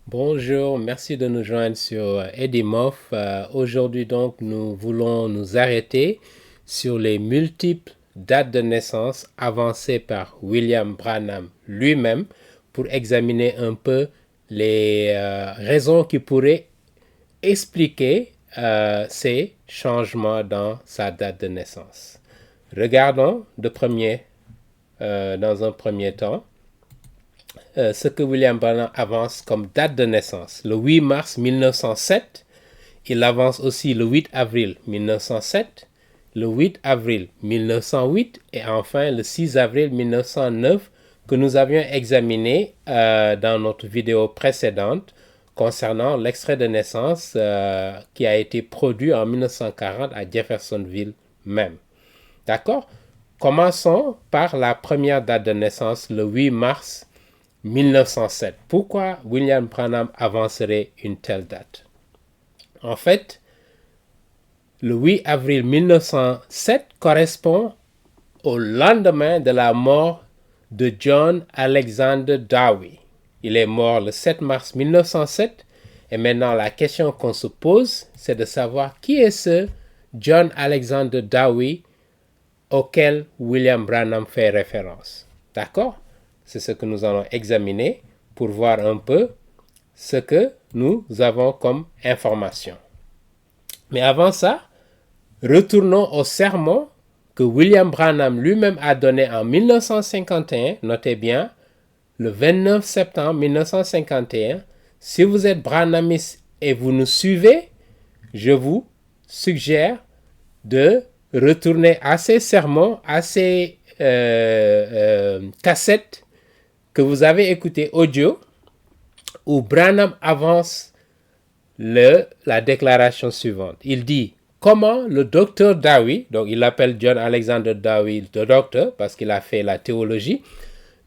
Bonjour, merci de nous joindre sur Edimof. Aujourd'hui donc nous voulons nous arrêter sur les multiples dates de naissance avancées par William Branham lui-même pour examiner un peu les raisons qui pourraient expliquer ces changements dans sa date de naissance. Regardons dans un premier temps ce que William Branham avance comme date de naissance. Le 8 mars 1907, il avance aussi le 8 avril 1907, le 8 avril 1908 et enfin le 6 avril 1909 que nous avions examiné dans notre vidéo précédente concernant l'extrait de naissance qui a été produit en 1940 à Jeffersonville même. D'accord? Commençons par la première date de naissance, le 8 mars 1907. Pourquoi William Branham avancerait une telle date? En fait, le 8 avril 1907 correspond au lendemain de la mort de John Alexander Dowie. Il est mort le 7 mars 1907 et maintenant la question qu'on se pose, c'est de savoir qui est ce John Alexander Dowie auquel William Branham fait référence. D'accord? C'est ce que nous allons examiner pour voir un peu ce que nous avons comme information. Mais avant ça, retournons au sermon que William Branham lui-même a donné en 1951. Notez bien, le 29 septembre 1951. Si vous êtes Branhamiste et vous nous suivez, je vous suggère de retourner à ces sermons, à ces cassettes que vous avez écouté audio où Branham avance la déclaration suivante. Il dit comment le docteur Dowie, donc il l'appelle John Alexander Dowie le docteur parce qu'il a fait la théologie,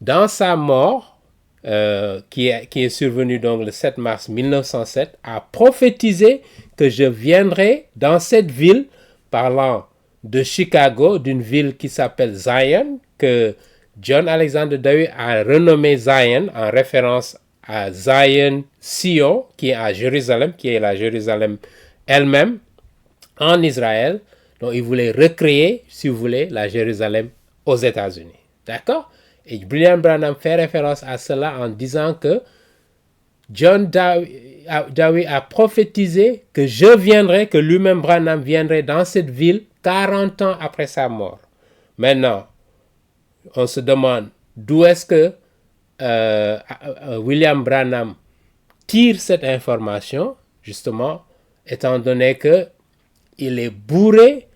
dans sa mort qui est survenue donc le 7 mars 1907, a prophétisé que je viendrai dans cette ville, parlant de Chicago, d'une ville qui s'appelle Zion, que John Alexander Dowie a renommé Zion en référence à Zion, Sion, qui est à Jérusalem, qui est la Jérusalem elle-même, en Israël. Donc il voulait recréer, si vous voulez, la Jérusalem aux États-Unis. D'accord? Et William Branham fait référence à cela en disant que John Dowie a prophétisé que je viendrai, que lui-même Branham viendrait dans cette ville 40 ans après sa mort. Maintenant, on se demande d'où est-ce que William Branham tire cette information, justement, étant donné qu'il est bourré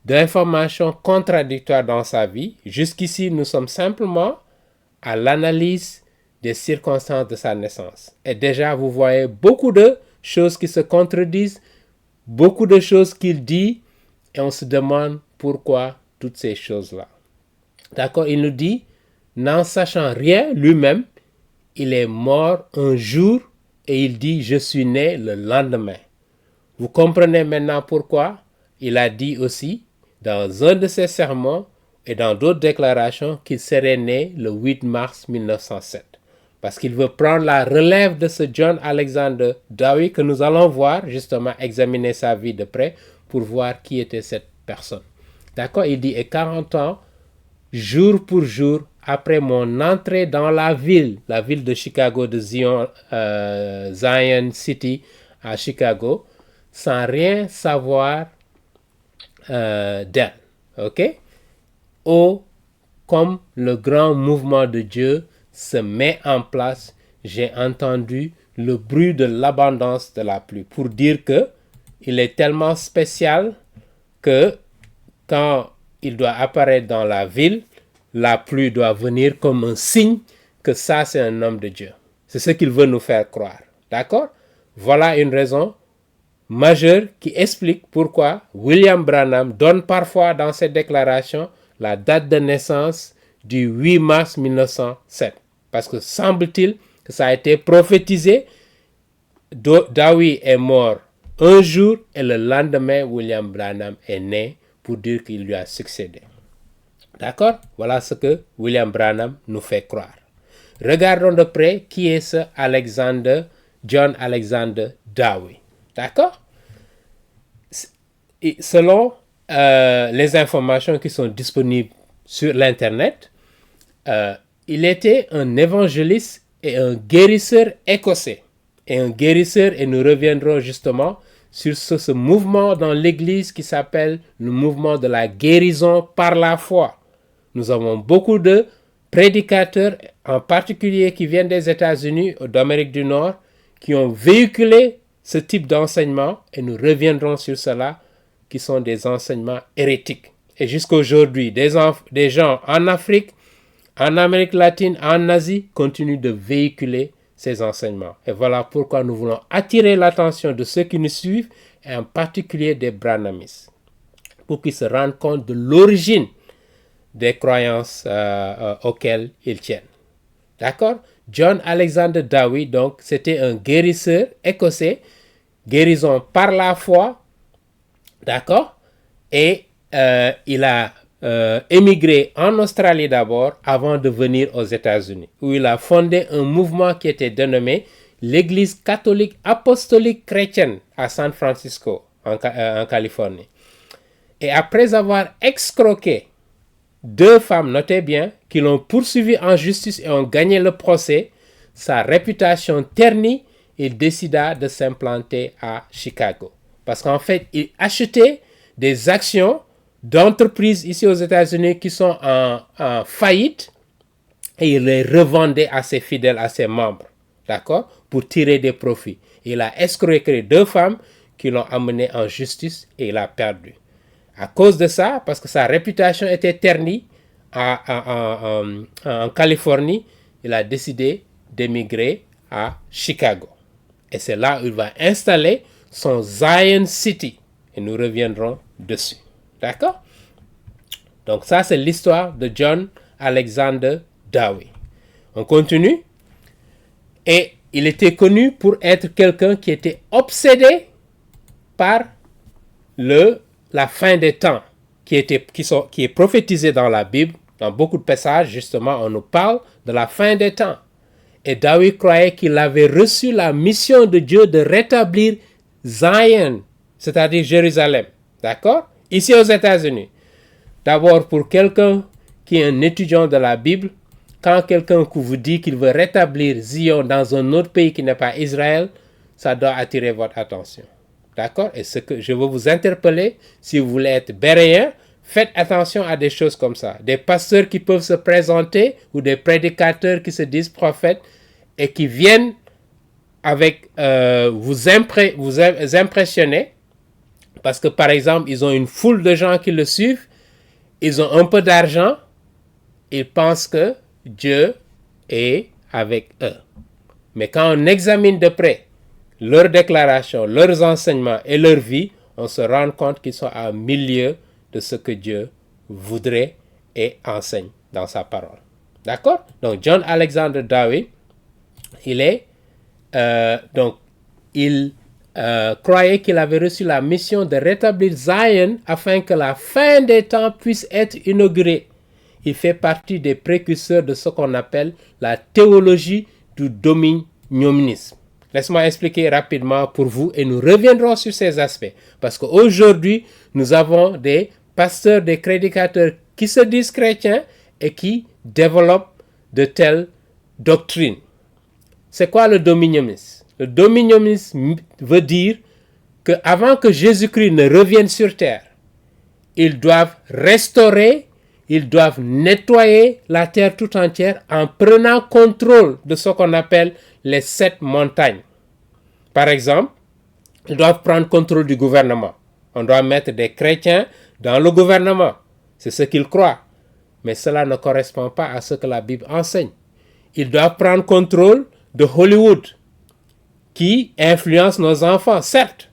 d'informations contradictoires dans sa vie. Jusqu'ici, nous sommes simplement à l'analyse des circonstances de sa naissance. Et déjà, vous voyez beaucoup de choses qui se contredisent, beaucoup de choses qu'il dit, et on se demande pourquoi toutes ces choses-là. D'accord? Il nous dit, n'en sachant rien lui-même, il est mort un jour et il dit, je suis né le lendemain. Vous comprenez maintenant pourquoi il a dit aussi, dans un de ses sermons et dans d'autres déclarations, qu'il serait né le 8 mars 1907. Parce qu'il veut prendre la relève de ce John Alexander Dowie que nous allons voir, justement, examiner sa vie de près pour voir qui était cette personne. D'accord? Il dit, et 40 ans, jour pour jour, après mon entrée dans la ville de Chicago, de Zion City à Chicago, sans rien savoir d'elle. Ok? Oh, comme le grand mouvement de Dieu se met en place, j'ai entendu le bruit de l'abondance de la pluie. Pour dire que il est tellement spécial que quand il doit apparaître dans la ville, la pluie doit venir comme un signe que ça, c'est un homme de Dieu. C'est ce qu'il veut nous faire croire. D'accord? Voilà une raison majeure qui explique pourquoi William Branham donne parfois dans ses déclarations la date de naissance du 8 mars 1907. Parce que semble-t-il que ça a été prophétisé. Dowie est mort un jour et le lendemain, William Branham est né pour dire qu'il lui a succédé. D'accord? Voilà ce que William Branham nous fait croire. Regardons de près qui est ce Alexander John Alexander Dowie. D'accord? Et selon les informations qui sont disponibles sur l'Internet, il était un évangéliste et un guérisseur écossais. Et un guérisseur, et nous reviendrons justement sur ce mouvement dans l'Église qui s'appelle le mouvement de la guérison par la foi. Nous avons beaucoup de prédicateurs, en particulier qui viennent des États-Unis ou d'Amérique du Nord, qui ont véhiculé ce type d'enseignement, et nous reviendrons sur cela, qui sont des enseignements hérétiques. Et jusqu'à aujourd'hui, des gens en Afrique, en Amérique latine, en Asie, continuent de véhiculer ces enseignements. Et voilà pourquoi nous voulons attirer l'attention de ceux qui nous suivent, et en particulier des Branhamistes, pour qu'ils se rendent compte de l'origine des croyances auxquelles ils tiennent. D'accord? John Alexander Dowie, donc, c'était un guérisseur écossais, guérison par la foi, d'accord? Et il a émigré en Australie d'abord avant de venir aux États-Unis, où il a fondé un mouvement qui était dénommé l'Église catholique apostolique chrétienne à San Francisco, en Californie. Et après avoir escroqué 2 femmes, notez bien, qui l'ont poursuivi en justice et ont gagné le procès, sa réputation ternie, il décida de s'implanter à Chicago. Parce qu'en fait, il achetait des actions d'entreprises ici aux États-Unis qui sont en faillite, et il les revendait à ses fidèles, à ses membres, d'accord, pour tirer des profits. Il a escroqué 2 femmes qui l'ont amené en justice et il a perdu. À cause de ça, parce que sa réputation était ternie en Californie, il a décidé d'émigrer à Chicago. Et c'est là où il va installer son Zion City. Et nous reviendrons dessus. D'accord? Donc ça, c'est l'histoire de John Alexander Dowie. On continue. Et il était connu pour être quelqu'un qui était obsédé par la fin des temps, qui est prophétisé dans la Bible. Dans beaucoup de passages, justement, on nous parle de la fin des temps. Et Dowie croyait qu'il avait reçu la mission de Dieu de rétablir Zion, c'est-à-dire Jérusalem. D'accord? Ici aux États-Unis. D'abord, pour quelqu'un qui est un étudiant de la Bible, quand quelqu'un vous dit qu'il veut rétablir Zion dans un autre pays qui n'est pas Israël, ça doit attirer votre attention. D'accord? Et ce que je veux vous interpeller, si vous voulez être béréen, faites attention à des choses comme ça. Des pasteurs qui peuvent se présenter ou des prédicateurs qui se disent prophètes et qui viennent avec vous impressionner parce que, par exemple, ils ont une foule de gens qui le suivent, ils ont un peu d'argent, ils pensent que Dieu est avec eux. Mais quand on examine de près leurs déclarations, leurs enseignements et leur vie, on se rend compte qu'ils sont à milieu de ce que Dieu voudrait et enseigne dans sa parole. D'accord? Donc, John Alexander Dowie, il croyait qu'il avait reçu la mission de rétablir Zion afin que la fin des temps puisse être inaugurée. Il fait partie des précurseurs de ce qu'on appelle la théologie du dominionisme. Laisse-moi expliquer rapidement pour vous et nous reviendrons sur ces aspects. Parce qu'aujourd'hui, nous avons des pasteurs, des prédicateurs qui se disent chrétiens et qui développent de telles doctrines. C'est quoi le dominionisme? Le dominionisme veut dire qu'avant que Jésus-Christ ne revienne sur terre, ils doivent restaurer, ils doivent nettoyer la terre tout entière en prenant contrôle de ce qu'on appelle les 7 montagnes. Par exemple, ils doivent prendre contrôle du gouvernement. On doit mettre des chrétiens dans le gouvernement. C'est ce qu'ils croient. Mais cela ne correspond pas à ce que la Bible enseigne. Ils doivent prendre contrôle de Hollywood, qui influence nos enfants, certes.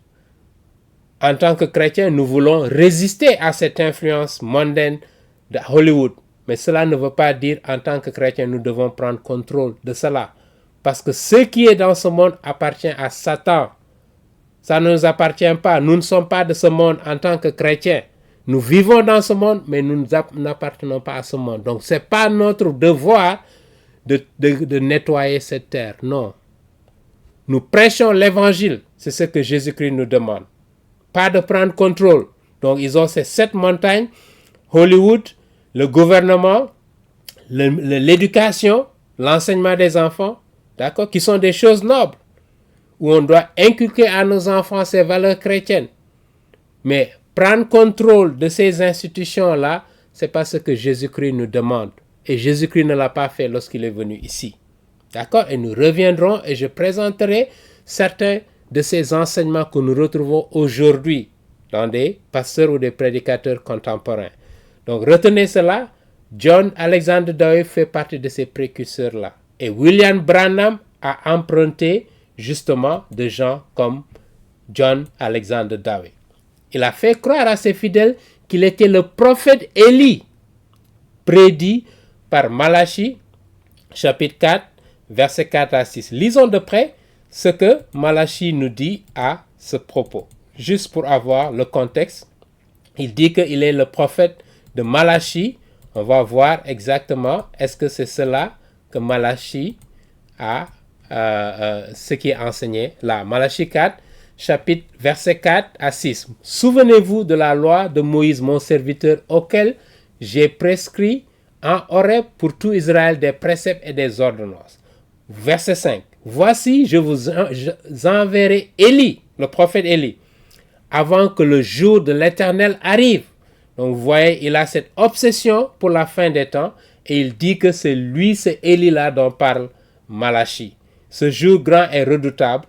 En tant que chrétiens, nous voulons résister à cette influence mondaine de Hollywood. Mais cela ne veut pas dire en tant que chrétiens, nous devons prendre contrôle de cela. Parce que ce qui est dans ce monde appartient à Satan. Ça ne nous appartient pas. Nous ne sommes pas de ce monde en tant que chrétiens. Nous vivons dans ce monde, mais nous n'appartenons pas à ce monde. Donc, ce n'est pas notre devoir de nettoyer cette terre. Non. Nous prêchons l'évangile. C'est ce que Jésus-Christ nous demande. Pas de prendre contrôle. Donc, ils ont ces 7 montagnes, Hollywood, le gouvernement, l'éducation, l'enseignement des enfants, d'accord, qui sont des choses nobles, où on doit inculquer à nos enfants ces valeurs chrétiennes. Mais prendre contrôle de ces institutions-là, c'est pas ce que Jésus-Christ nous demande. Et Jésus-Christ ne l'a pas fait lorsqu'il est venu ici. D'accord? Et nous reviendrons et je présenterai certains de ces enseignements que nous retrouvons aujourd'hui dans des pasteurs ou des prédicateurs contemporains. Donc retenez cela, John Alexander Dowie fait partie de ces précurseurs-là. Et William Branham a emprunté justement de gens comme John Alexander Dowie. Il a fait croire à ses fidèles qu'il était le prophète Élie, prédit par Malachie, chapitre 4, versets 4 à 6. Lisons de près ce que Malachie nous dit à ce propos. Juste pour avoir le contexte, il dit qu'il est le prophète de Malachie. On va voir exactement est-ce que c'est cela que Malachie a, ce qui est enseigné là. Malachie 4, chapitre verset 4 à 6. Souvenez-vous de la loi de Moïse, mon serviteur, auquel j'ai prescrit en Horeb pour tout Israël des préceptes et des ordonnances. Verset 5. Voici, je vous enverrai Élie, le prophète Élie, avant que le jour de l'Éternel arrive. Donc vous voyez, il a cette obsession pour la fin des temps et il dit que c'est lui, c'est Élie-là dont parle Malachie. Ce jour grand est redoutable.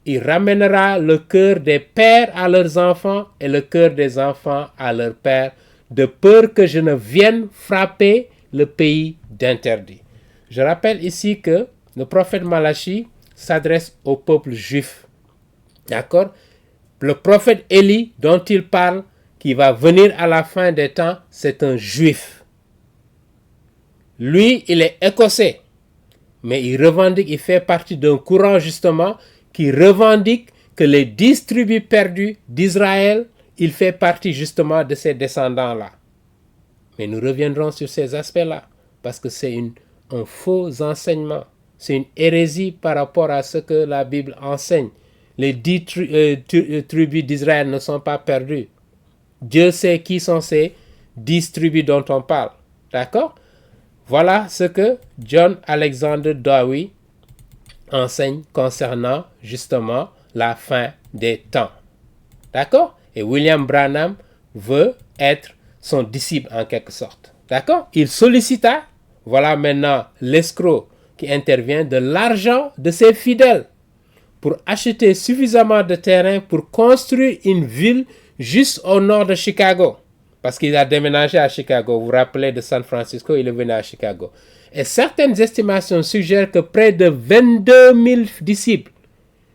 Il ramènera le cœur des pères à leurs enfants et le cœur des enfants à leurs pères, de peur que je ne vienne frapper le pays d'interdit. Je rappelle ici que le prophète Malachie s'adresse au peuple juif. D'accord? Le prophète Élie dont il parle, qui va venir à la fin des temps, c'est un juif. Lui, il est écossais, mais il revendique, il fait partie d'un courant justement qui revendique que les 10 tribus perdues d'Israël, il fait partie justement de ces descendants-là. Mais nous reviendrons sur ces aspects-là, parce que c'est un faux enseignement. C'est une hérésie par rapport à ce que la Bible enseigne. Les 10 tribus d'Israël ne sont pas perdues. Dieu sait qui sont ces 10 tribus dont on parle. D'accord? Voilà ce que John Alexander Dowie enseigne concernant justement la fin des temps. D'accord? Et William Branham veut être son disciple en quelque sorte. D'accord? Il sollicita, voilà maintenant l'escroc qui intervient, de l'argent de ses fidèles pour acheter suffisamment de terrain pour construire une ville juste au nord de Chicago. Parce qu'il a déménagé à Chicago. Vous vous rappelez de San Francisco, il est venu à Chicago. Et certaines estimations suggèrent que près de 22 000 disciples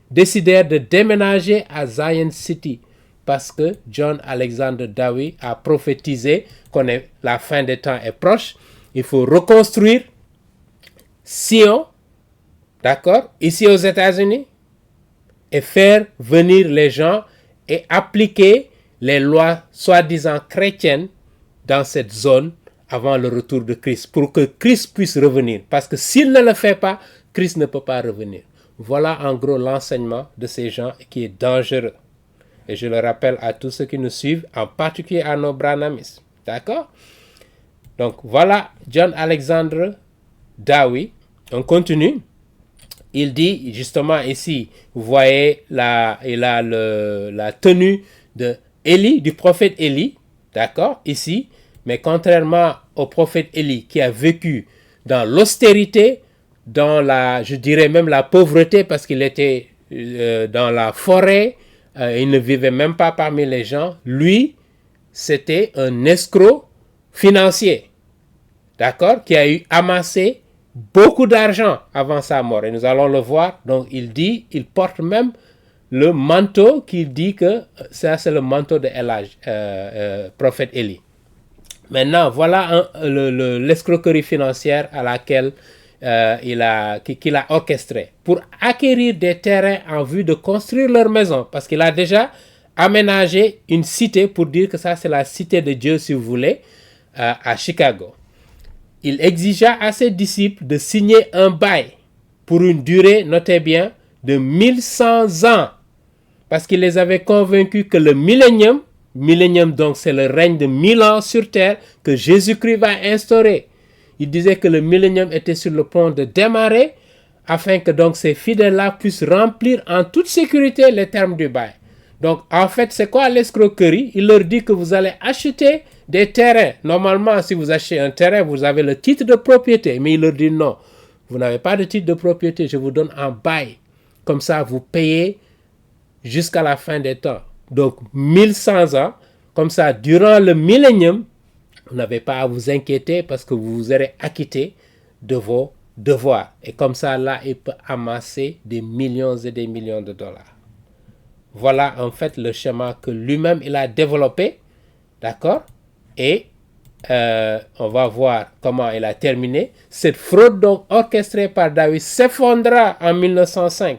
décidèrent de déménager à Zion City parce que John Alexander Dowie a prophétisé que la fin des temps est proche. Il faut reconstruire Sion, d'accord, ici aux États-Unis, et faire venir les gens et appliquer les lois soi-disant chrétiennes dans cette zone avant le retour de Christ, pour que Christ puisse revenir. Parce que s'il ne le fait pas, Christ ne peut pas revenir. Voilà en gros l'enseignement de ces gens qui est dangereux. Et je le rappelle à tous ceux qui nous suivent, en particulier à nos branhamistes. D'accord? Donc voilà John Alexander Dowie. On continue. Il dit justement ici, vous voyez la tenue de Élie, du prophète Élie, d'accord, ici, mais contrairement au prophète Élie qui a vécu dans l'austérité, dans je dirais même la pauvreté parce qu'il était dans la forêt, il ne vivait même pas parmi les gens, lui, c'était un escroc financier, d'accord, qui a amassé beaucoup d'argent avant sa mort. Et nous allons le voir. Donc, il porte même le manteau qu'il dit que ça, c'est le manteau de prophète Élie. Maintenant, voilà l'escroquerie financière à laquelle qu'il a orchestré pour acquérir des terrains en vue de construire leur maison. Parce qu'il a déjà aménagé une cité pour dire que ça, c'est la cité de Dieu, si vous voulez, à Chicago. Il exigea à ses disciples de signer un bail pour une durée, notez bien, de 1100 ans. Parce qu'il les avait convaincus que le millénium donc c'est le règne de 1000 ans sur terre que Jésus-Christ va instaurer. Il disait que le millénium était sur le point de démarrer afin que donc ces fidèles-là puissent remplir en toute sécurité les termes du bail. Donc en fait, c'est quoi l'escroquerie? Il leur dit que vous allez acheter des terrains. Normalement, si vous achetez un terrain, vous avez le titre de propriété. Mais il leur dit non, vous n'avez pas de titre de propriété, je vous donne un bail. Comme ça, vous payez jusqu'à la fin des temps. Donc 1100 ans, comme ça, durant le millénium, vous n'avez pas à vous inquiéter parce que vous vous serez acquitté de vos devoirs. Et comme ça, là, il peut amasser des millions et des millions de dollars. Voilà en fait le schéma que lui-même il a développé, d'accord? Et on va voir comment il a terminé. Cette fraude donc orchestrée par David s'effondra en 1905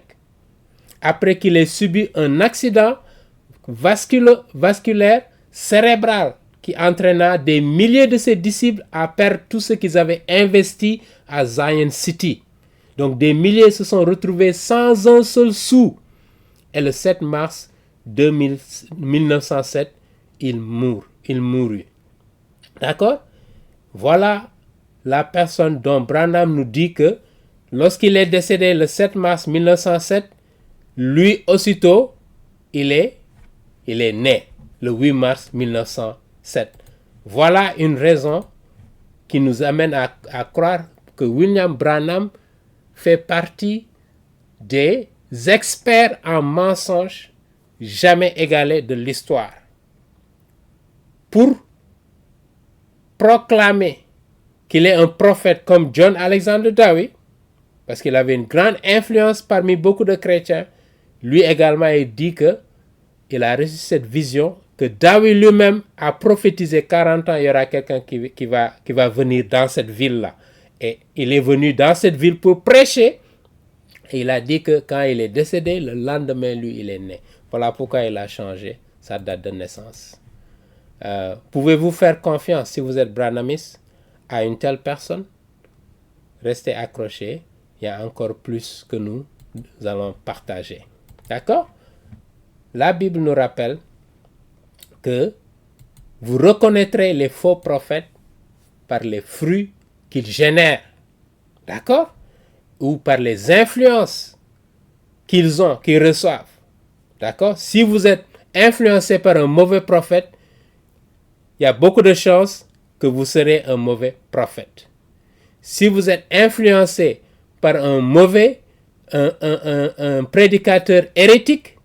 après qu'il ait subi un accident vasculaire cérébral qui entraîna des milliers de ses disciples à perdre tout ce qu'ils avaient investi à Zion City. Donc des milliers se sont retrouvés sans un seul sou. Et le 7 mars 1907, il mourut. D'accord? Voilà la personne dont Branham nous dit que lorsqu'il est décédé le 7 mars 1907, lui aussitôt, il est né le 8 mars 1907. Voilà une raison qui nous amène à croire que William Branham fait partie des experts en mensonges jamais égalés de l'histoire. Pour proclamer qu'il est un prophète comme John Alexander Dowie, parce qu'il avait une grande influence parmi beaucoup de chrétiens, lui également il dit qu'il a reçu cette vision, que Dowie lui-même a prophétisé 40 ans, il y aura quelqu'un qui va venir dans cette ville-là. Et il est venu dans cette ville pour prêcher. Et il a dit que quand il est décédé, le lendemain, lui, il est né. Voilà pourquoi il a changé sa date de naissance. Pouvez-vous faire confiance, si vous êtes branhamiste, à une telle personne? Restez accrochés. Il y a encore plus que nous allons partager. D'accord? La Bible nous rappelle que vous reconnaîtrez les faux prophètes par les fruits qu'ils génèrent. D'accord? Ou par les influences qu'ils reçoivent. D'accord? Si vous êtes influencé par un mauvais prophète, il y a beaucoup de chances que vous serez un mauvais prophète. Si vous êtes influencé par un prédicateur hérétique,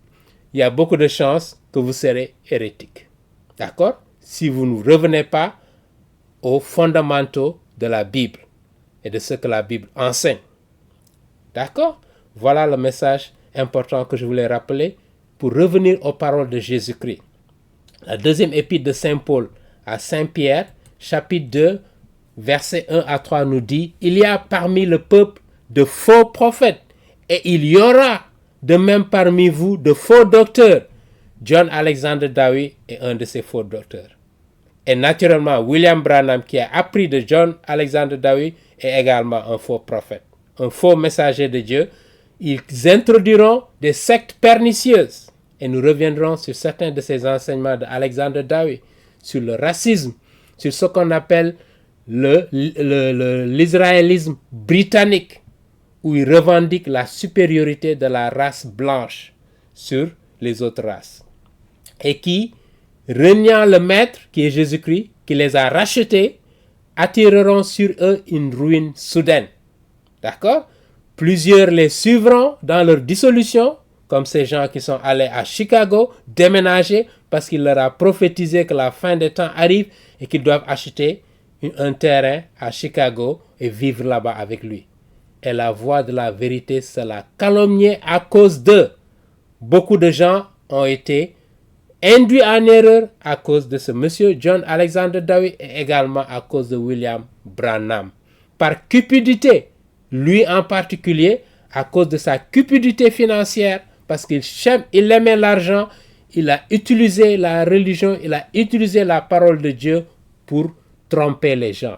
il y a beaucoup de chances que vous serez hérétique. D'accord? Si vous ne revenez pas aux fondamentaux de la Bible et de ce que la Bible enseigne. D'accord? Voilà le message important que je voulais rappeler pour revenir aux paroles de Jésus-Christ. La deuxième épître de Saint Paul à Saint Pierre, chapitre 2, versets 1 à 3 nous dit: il y a parmi le peuple de faux prophètes et il y aura de même parmi vous de faux docteurs. John Alexander Dowie est un de ces faux docteurs. Et naturellement, William Branham, qui a appris de John Alexander Dowie, est également un faux prophète, un faux messager de Dieu. Ils introduiront des sectes pernicieuses. Et nous reviendrons sur certains de ces enseignements d'Alexander Dowie, sur le racisme, sur ce qu'on appelle l'israélisme britannique, où il revendique la supériorité de la race blanche sur les autres races. Et qui, reniant le maître, qui est Jésus-Christ, qui les a rachetés, attireront sur eux une ruine soudaine. D'accord? Plusieurs les suivront dans leur dissolution, comme ces gens qui sont allés à Chicago, déménager, parce qu'il leur a prophétisé que la fin des temps arrive et qu'ils doivent acheter un terrain à Chicago et vivre là-bas avec lui. Et la voix de la vérité sera calomniée à cause d'eux. Beaucoup de gens ont été induits en erreur à cause de ce monsieur John Alexander Dowie et également à cause de William Branham. Par cupidité, lui en particulier, à cause de sa cupidité financière, parce qu'il aimait l'argent, il a utilisé la religion, il a utilisé la parole de Dieu pour tromper les gens.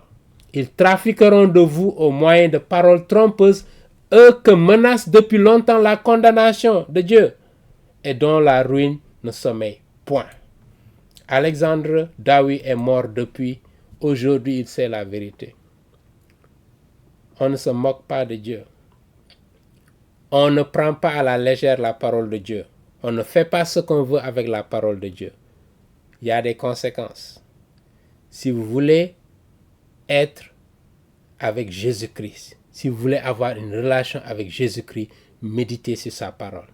Ils trafiqueront de vous au moyen de paroles trompeuses eux que menace depuis longtemps la condamnation de Dieu et dont la ruine ne sommeille point. Alexandre Dawie est mort depuis. Aujourd'hui, il sait la vérité. On ne se moque pas de Dieu. On ne prend pas à la légère la parole de Dieu. On ne fait pas ce qu'on veut avec la parole de Dieu. Il y a des conséquences. Si vous voulez être avec Jésus-Christ, si vous voulez avoir une relation avec Jésus-Christ, méditez sur sa parole.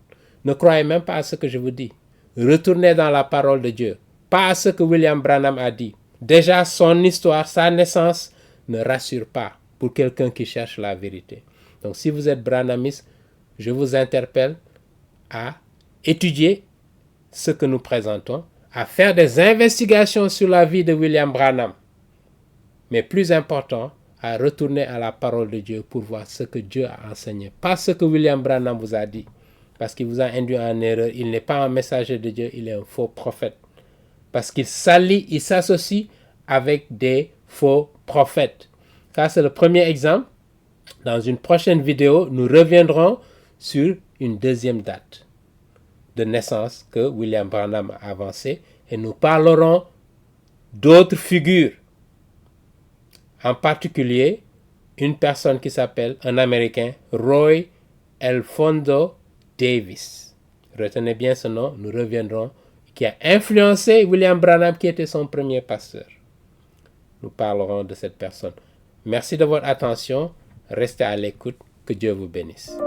Ne croyez même pas à ce que je vous dis. Retournez dans la parole de Dieu. Pas à ce que William Branham a dit. Déjà, son histoire, sa naissance ne rassure pas pour quelqu'un qui cherche la vérité. Donc, si vous êtes branhamiste, je vous interpelle à étudier ce que nous présentons, à faire des investigations sur la vie de William Branham. Mais plus important, à retourner à la parole de Dieu pour voir ce que Dieu a enseigné. Pas ce que William Branham vous a dit. Parce qu'il vous a induit en erreur. Il n'est pas un messager de Dieu, il est un faux prophète. Parce qu'il s'allie, il s'associe avec des faux prophètes. Ça, c'est le premier exemple. Dans une prochaine vidéo, nous reviendrons sur une deuxième date de naissance que William Branham a avancée et nous parlerons d'autres figures. En particulier, une personne qui s'appelle, un Américain, Roy Elfonzo Davis. Retenez bien ce nom, nous reviendrons, qui a influencé William Branham, qui était son premier pasteur. Nous parlerons de cette personne. Merci de votre attention. Restez à l'écoute. Que Dieu vous bénisse.